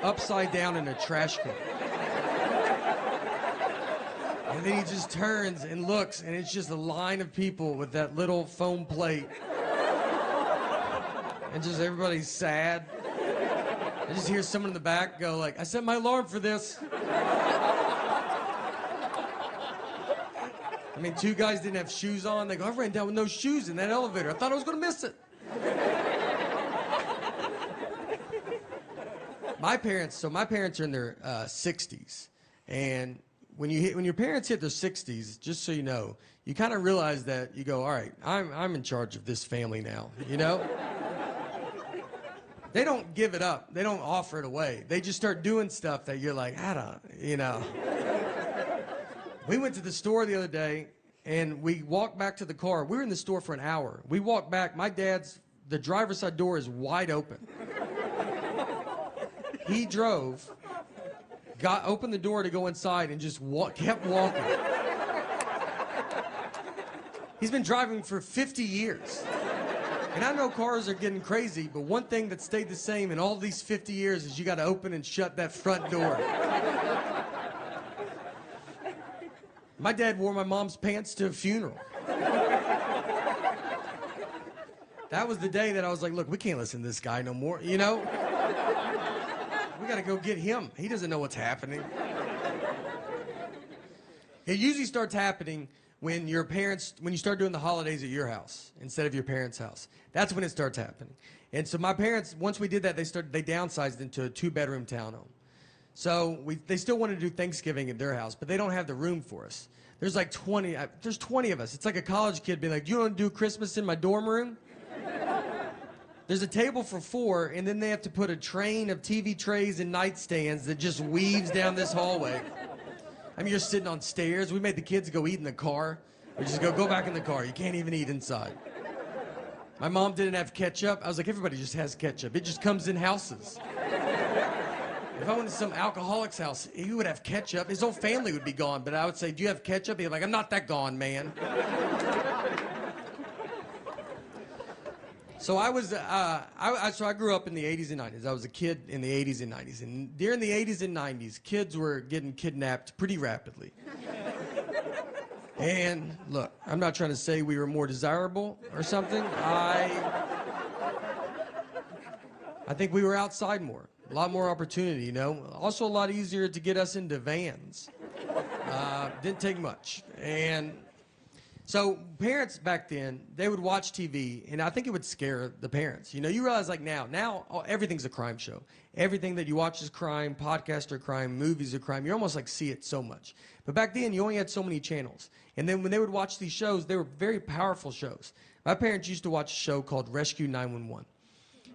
upside down in a trash can. And then he just turns and looks, and it's just a line of people with that little foam plate. And just everybody's sad. I just hear someone in the back go like, I set my alarm for this. I mean, two guys didn't have shoes on. They go, I ran down with no shoes in that elevator. I thought I was going to miss it. My parents are in their 60s. And when your parents hit their 60s, just so you know, you kind of realize that you go, all right, I'm in charge of this family now, you know? They don't give it up. They don't offer it away. They just start doing stuff that you're like, I don't, you know. We went to the store the other day, and we walked back to the car. We were in the store for an hour. We walked back. The driver's side door is wide open. He drove, opened the door to go inside, and just kept walking. He's been driving for 50 years. And I know cars are getting crazy, but one thing that stayed the same in all these 50 years is you got to open and shut that front door. My dad wore my mom's pants to a funeral. That was the day that I was like, look, we can't listen to this guy no more, you know? We got to go get him. He doesn't know what's happening. It usually starts happening when you start doing the holidays at your house instead of your parents' house. That's when it starts happening. And so my parents, once we did that, they downsized into a 2-bedroom townhome. So they still want to do Thanksgiving at their house, but they don't have the room for us. There's like 20 of us. It's like a college kid being like, do you want to do Christmas in my dorm room? There's a table for 4, and then they have to put a train of TV trays and nightstands that just weaves down this hallway. I mean, you're sitting on stairs. We made the kids go eat in the car. We just go back in the car. You can't even eat inside. My mom didn't have ketchup. I was like, everybody just has ketchup. It just comes in houses. If I went to some alcoholic's house, he would have ketchup. His whole family would be gone, but I would say, do you have ketchup? He'd be like, I'm not that gone, man. So I grew up in the 80s and 90s. I was a kid in the 80s and 90s. And during the 80s and 90s, kids were getting kidnapped pretty rapidly. And look, I'm not trying to say we were more desirable or something. I think we were outside more. A lot more opportunity, you know. Also a lot easier to get us into vans. Didn't take much. And so parents back then, they would watch TV, and I think it would scare the parents. You know, you realize like now everything's a crime show. Everything that you watch is crime, podcasts are crime, movies are crime. You almost like see it so much. But back then, you only had so many channels. And then when they would watch these shows, they were very powerful shows. My parents used to watch a show called Rescue 911.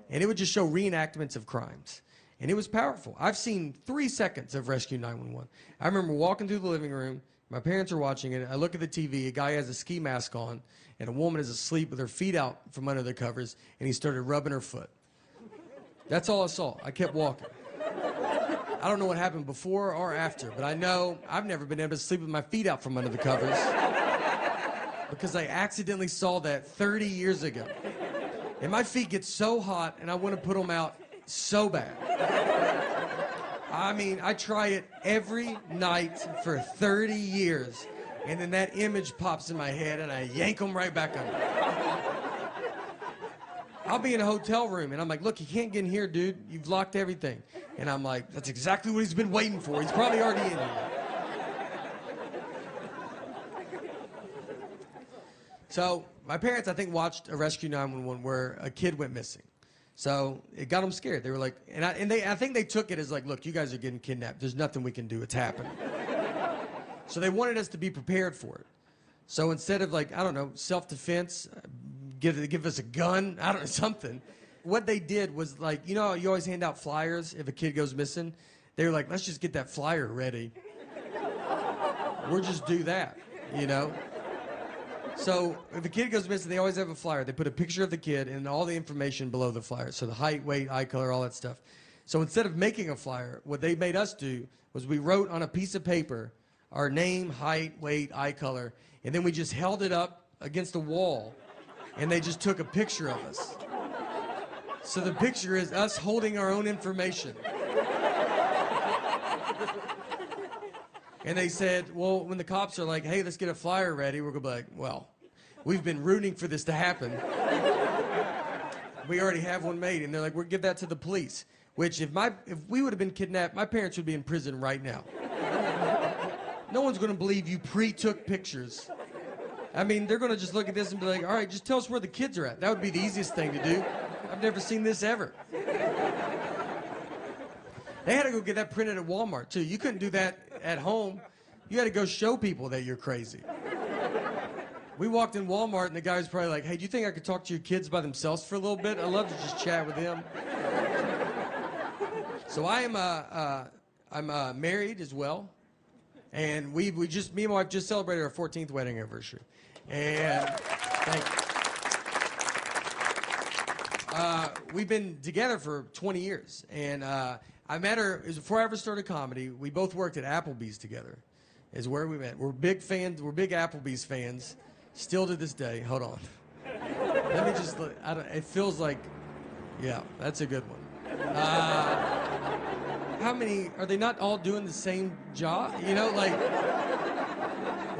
And it would just show reenactments of crimes. And it was powerful. I've seen 3 seconds of Rescue 911. I remember walking through the living room. My parents are watching it. I look at the TV. A guy has a ski mask on, and a woman is asleep with her feet out from under the covers, and he started rubbing her foot. That's all I saw. I kept walking. I don't know what happened before or after, but I know I've never been able to sleep with my feet out from under the covers because I accidentally saw that 30 years ago. And my feet get so hot, and I want to put them out so bad. I mean, I try it every night for 30 years, and then that image pops in my head, and I yank them right back up. I'll be in a hotel room, and I'm like, look, you can't get in here, dude. You've locked everything. And I'm like, that's exactly what he's been waiting for. He's probably already in here. So my parents, I think, watched a Rescue 911 where a kid went missing. So it got them scared. They were like, I think they took it as like, look, you guys are getting kidnapped. There's nothing we can do. It's happening. So they wanted us to be prepared for it. So instead of like, I don't know, self-defense, give us a gun, I don't know, something. What they did was like, you know, you always hand out flyers if a kid goes missing. They were like, let's just get that flyer ready. We'll just do that, you know. So if a kid goes missing, they always have a flyer. They put a picture of the kid and all the information below the flyer. So the height, weight, eye color, all that stuff. So instead of making a flyer, what they made us do was we wrote on a piece of paper our name, height, weight, eye color, and then we just held it up against a wall, and they just took a picture of us. So the picture is us holding our own information. And they said, well, when the cops are like, hey, let's get a flyer ready, we're going to be like, well, we've been rooting for this to happen. We already have one made. And they're like, we'll give that to the police. Which, if we would have been kidnapped, my parents would be in prison right now. No one's going to believe you pre-took pictures. I mean, they're going to just look at this and be like, all right, just tell us where the kids are at. That would be the easiest thing to do. I've never seen this ever. They had to go get that printed at Walmart, too. You couldn't do that at home. You had to go show people that you're crazy. We walked in Walmart, and the guy was probably like, hey, do you think I could talk to your kids by themselves for a little bit? I'd love to just chat with them. So I'm married as well. And me and my wife just celebrated our 14th wedding anniversary. And thank you. We've been together for 20 years. And I met her, it was before I ever started comedy. We both worked at Applebee's together, is where we met. We're big fans, we're big Applebee's fans, still to this day. Hold on. Let me just, it feels like, yeah, that's a good one. How many, are they not all doing the same job? You know, like,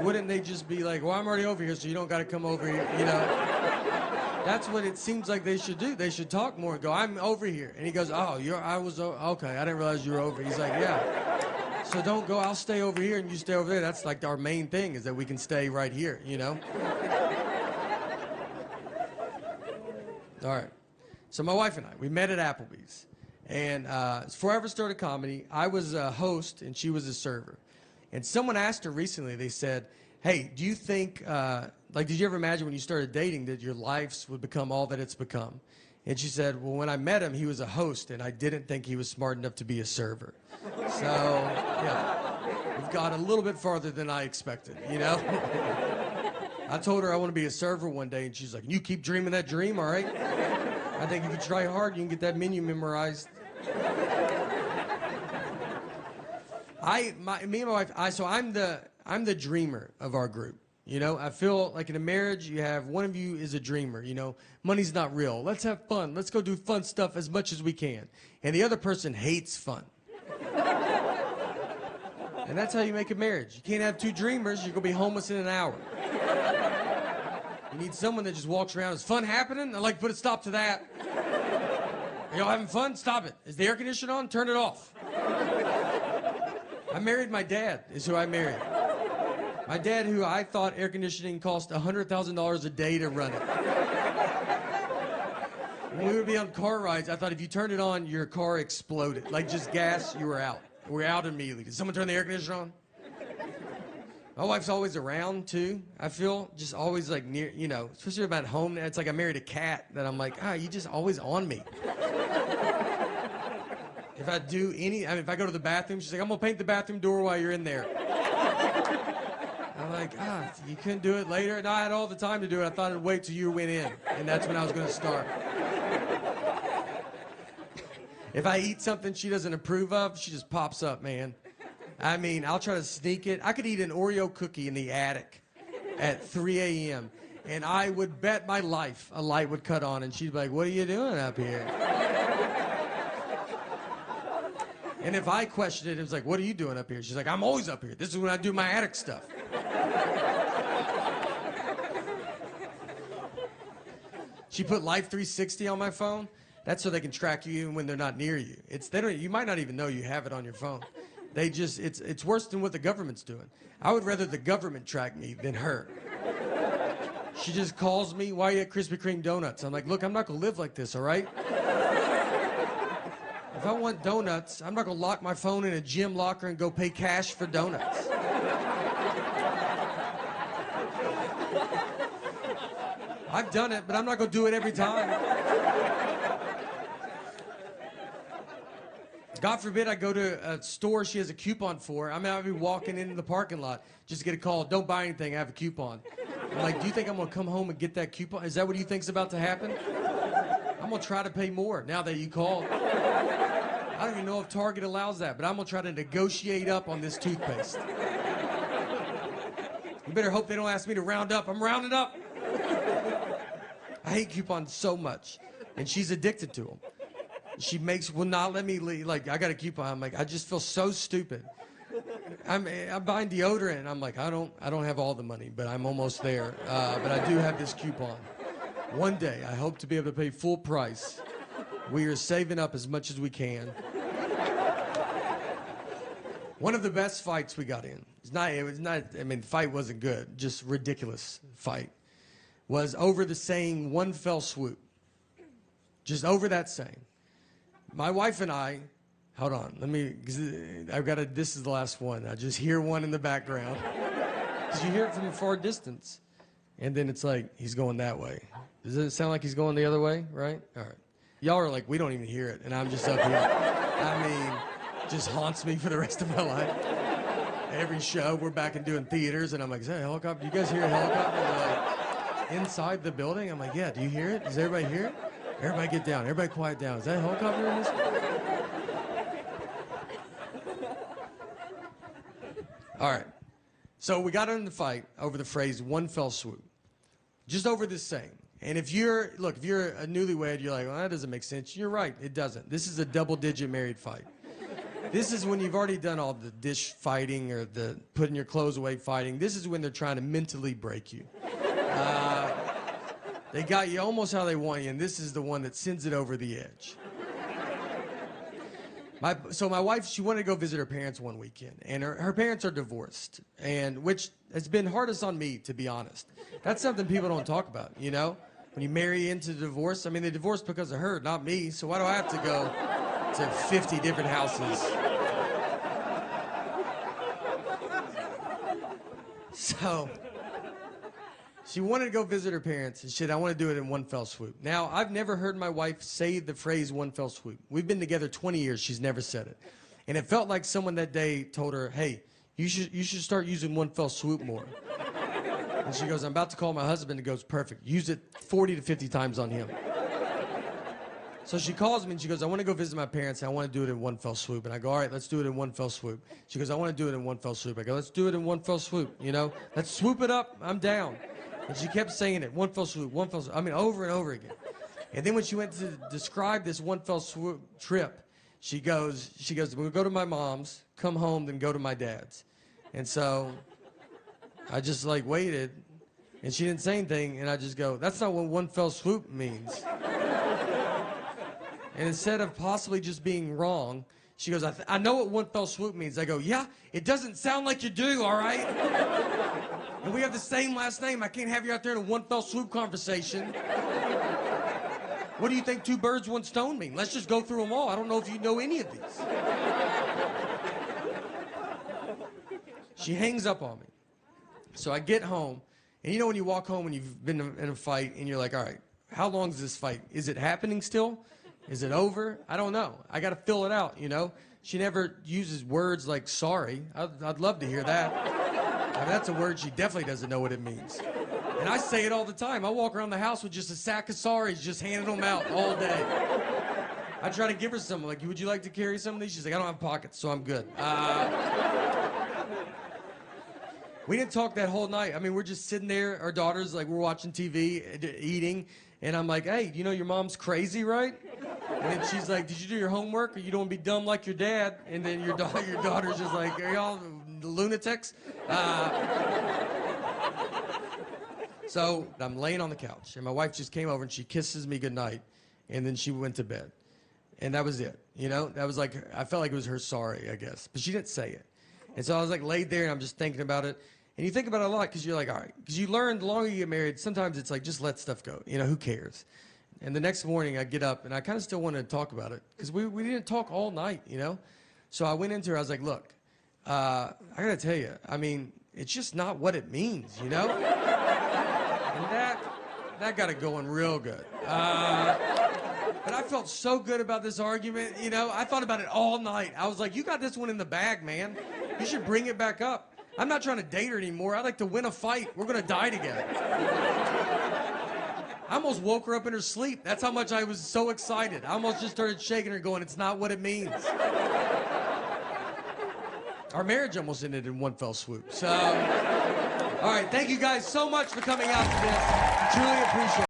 wouldn't they just be like, well, I'm already over here, so you don't got to come over here, you know? That's what it seems like they should do. They should talk more and go, I'm over here. And he goes, oh, okay, I didn't realize you were over. He's like, yeah. So don't go, I'll stay over here and you stay over there. That's like our main thing, is that we can stay right here, you know? All right. So my wife and I, we met at Applebee's. And before I ever started comedy, I was a host and she was a server. And someone asked her recently, they said, hey, do you think, did you ever imagine when you started dating that your lives would become all that it's become? And she said, well, when I met him, he was a host, and I didn't think he was smart enough to be a server. So, yeah, we've got a little bit farther than I expected, you know? I told her I want to be a server one day, and she's like, you keep dreaming that dream, all right? I think if you try hard, you can get that menu memorized. Me and my wife, so I'm the dreamer of our group. You know, I feel like in a marriage, you have one of you is a dreamer. You know, money's not real. Let's have fun. Let's go do fun stuff as much as we can. And the other person hates fun. And that's how you make a marriage. You can't have two dreamers. You're going to be homeless in an hour. You need someone that just walks around. Is fun happening? I'd like to put a stop to that. Are y'all having fun? Stop it. Is the air conditioner on? Turn it off. I married my dad, is who I married. My dad, who I thought air conditioning cost $100,000 a day to run it. When we would be on car rides, I thought if you turned it on, your car exploded. Like just gas, you were out. We're out immediately. Did someone turn the air conditioner on? My wife's always around, too, I feel. Just always, like, near, you know, especially about home. It's like I married a cat that I'm like, you just always on me. If I do if I go to the bathroom, she's like, I'm going to paint the bathroom door while you're in there. I'm like, you couldn't do it later? No, I had all the time to do it. I thought I'd wait till you went in, and that's when I was going to start. If I eat something she doesn't approve of, she just pops up, man. I mean, I'll try to sneak it. I could eat an Oreo cookie in the attic at 3 a.m., and I would bet my life a light would cut on, and she'd be like, what are you doing up here? And if I questioned it, it was like, what are you doing up here? She's like, I'm always up here. This is when I do my attic stuff. She put Life 360 on my phone. That's so they can track you even when they're not near you. You might not even know you have it on your phone. It's worse than what the government's doing. I would rather the government track me than her. She just calls me, why are you at Krispy Kreme donuts? I'm like, look, I'm not gonna live like this, all right? If I want donuts, I'm not gonna lock my phone in a gym locker and go pay cash for donuts. I've done it, but I'm not gonna do it every time. God forbid I go to a store she has a coupon for. I mean, I'll be walking into the parking lot just to get a call. Don't buy anything, I have a coupon. I'm like, do you think I'm gonna come home and get that coupon? Is that what you think's about to happen? I'm gonna try to pay more now that you called. I don't even know if Target allows that, but I'm gonna try to negotiate up on this toothpaste. You better hope they don't ask me to round up. I'm rounding up. I hate coupons so much, and she's addicted to them. She will not let me leave. Like, I got a coupon. I'm like, I just feel so stupid. I'm buying deodorant, and I'm like, I don't have all the money, but I'm almost there. But I do have this coupon. One day, I hope to be able to pay full price. We are saving up as much as we can. One of the best fights we got in, the fight wasn't good, just ridiculous fight, was over the saying, one fell swoop. Just over that saying. My wife and I, hold on, this is the last one. I just hear one in the background. Because you hear it from a far distance. And then it's like, he's going that way. Does it sound like he's going the other way, right? All right. Y'all are like, we don't even hear it, and I'm just up here. Just haunts me for the rest of my life. Every show, we're back and doing theaters, and I'm like, is that a helicopter? Do you guys hear a helicopter? And they're like, inside the building? I'm like, yeah, do you hear it? Does everybody hear it? Everybody get down. Everybody quiet down. Is that a helicopter in this? All right. So we got in the fight over the phrase, one fell swoop. Just over this saying. And if you're a newlywed, you're like, well, that doesn't make sense. You're right, it doesn't. This is a double-digit married fight. This is when you've already done all the dish fighting or the putting your clothes away fighting. This is when they're trying to mentally break you. They got you almost how they want you, and this is the one that sends it over the edge. So my wife, she wanted to go visit her parents one weekend, and her parents are divorced, which has been hardest on me, to be honest. That's something people don't talk about, you know? When you marry into divorce, they divorced because of her, not me, so why do I have to go to 50 different houses? So, she wanted to go visit her parents, and shit, I want to do it in one fell swoop. Now, I've never heard my wife say the phrase one fell swoop. We've been together 20 years, she's never said it. And it felt like someone that day told her, hey, you should start using one fell swoop more. And she goes, I'm about to call my husband, and goes, perfect. Use it 40 to 50 times on him. So she calls me, and she goes, I want to go visit my parents, and I want to do it in one fell swoop. And I go, all right, let's do it in one fell swoop. She goes, I want to do it in one fell swoop. I go, let's do it in one fell swoop, you know? Let's swoop it up, I'm down. And she kept saying it, one fell swoop, one fell swoop. Over and over again. And then when she went to describe this one fell swoop trip, she goes, we'll go to my mom's, come home, then go to my dad's. And so I just waited, and she didn't say anything, and I just go, that's not what one fell swoop means. And instead of possibly just being wrong, she goes, I know what one fell swoop means. I go, yeah, it doesn't sound like you do, all right? And we have the same last name. I can't have you out there in a one fell swoop conversation. What do you think two birds, one stone mean? Let's just go through them all. I don't know if you know any of these. She hangs up on me. So I get home, and you know when you walk home and you've been in a fight, and you're like, all right, how long is this fight? Is it happening still? Is it over? I don't know. I got to fill it out, you know? She never uses words like sorry. I'd love to hear that. That's a word she definitely doesn't know what it means. And I say it all the time. I walk around the house with just a sack of sorries, just handing them out all day. I try to give her some, like, would you like to carry some of these? She's like, I don't have pockets, so I'm good. We didn't talk that whole night. We're just sitting there, our daughters, we're watching TV, eating, and I'm like, hey, you know your mom's crazy, right? And then she's like, did you do your homework, or you don't want to be dumb like your dad? And then your daughter's just like, are y'all lunatics? So I'm laying on the couch, and my wife just came over, and she kisses me goodnight, and then she went to bed. And that was it, you know? That was I felt like it was her sorry, I guess. But she didn't say it. And so I was laid there, and I'm just thinking about it. And you think about it a lot, because you're like, all right. Because you learn the longer you get married, sometimes it's just let stuff go. You know, who cares? And the next morning, I get up, and I kind of still wanted to talk about it. Because we didn't talk all night, you know? So I went into her, I was like, look, I got to tell you, it's just not what it means, you know? And that got it going real good. But I felt so good about this argument, you know? I thought about it all night. I was like, you got this one in the bag, man. You should bring it back up. I'm not trying to date her anymore. I'd like to win a fight. We're going to die together. I almost woke her up in her sleep. That's how much I was so excited. I almost just started shaking her going, it's not what it means. Our marriage almost ended in one fell swoop. So, all right, thank you guys so much for coming out to this. Truly appreciate it.